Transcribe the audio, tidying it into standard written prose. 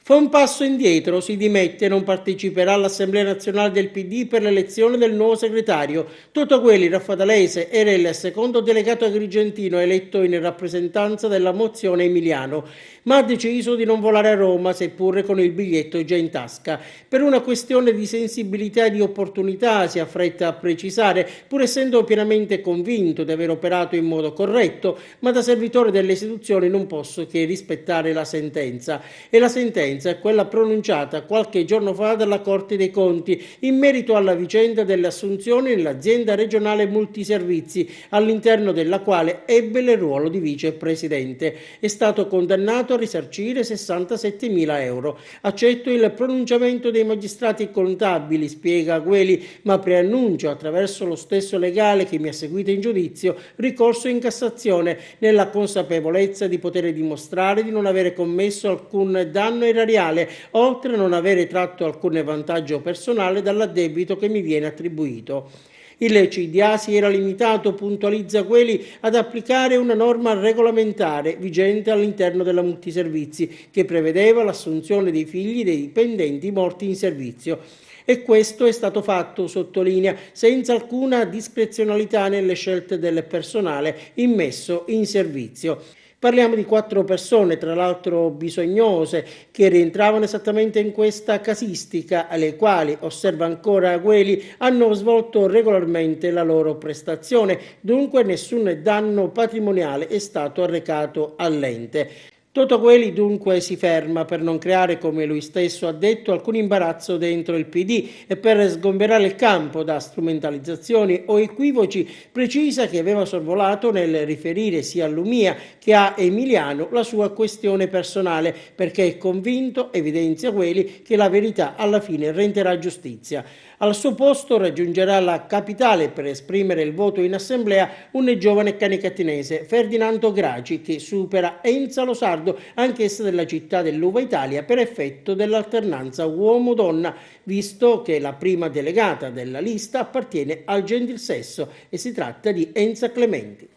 Fa un passo indietro, si dimette, non parteciperà all'Assemblea Nazionale del PD per l'elezione del nuovo segretario. Toto Quelli, raffatalese, era il secondo delegato agrigentino eletto in rappresentanza della mozione Emiliano, ma ha deciso di non volare a Roma, seppure con il biglietto già in tasca. Per una questione di sensibilità e di opportunità, si affretta a precisare, pur essendo pienamente convinto di aver operato in modo corretto, ma da servitore delle istituzioni non posso che rispettare la sentenza. E la sentenza è quella pronunciata qualche giorno fa dalla Corte dei Conti in merito alla vicenda delle assunzioni nell'azienda regionale multiservizi, all'interno della quale ebbe il ruolo di vicepresidente. È stato condannato a risarcire 67.000 euro. Accetto il pronunciamento dei magistrati contabili, spiega Gueli, ma preannuncio, attraverso lo stesso legale che mi ha seguito in giudizio, ricorso in Cassazione, nella consapevolezza di poter dimostrare di non avere commesso alcun danno erariale, oltre a non avere tratto alcun vantaggio personale dall'addebito che mi viene attribuito. Il CDA si era limitato, puntualizza Quelli, ad applicare una norma regolamentare vigente all'interno della multiservizi che prevedeva l'assunzione dei figli dei dipendenti morti in servizio. E questo è stato fatto, sottolinea, senza alcuna discrezionalità nelle scelte del personale immesso in servizio. Parliamo di 4 persone, tra l'altro bisognose, che rientravano esattamente in questa casistica, alle quali, osserva ancora Gueli, hanno svolto regolarmente la loro prestazione, dunque nessun danno patrimoniale è stato arrecato all'ente. Toto Quelli dunque si ferma per non creare, come lui stesso ha detto, alcun imbarazzo dentro il PD e per sgomberare il campo da strumentalizzazioni o equivoci precisa che aveva sorvolato nel riferire sia a Lumia che a Emiliano la sua questione personale, perché è convinto, evidenzia Quelli, che la verità alla fine renderà giustizia. Al suo posto raggiungerà la capitale per esprimere il voto in assemblea un giovane canicatinese, Ferdinando Graci, che supera Enza Losardo, anch'essa della città dell'Uva Italia, per effetto dell'alternanza uomo-donna, visto che la prima delegata della lista appartiene al gentilsesso e si tratta di Enza Clementi.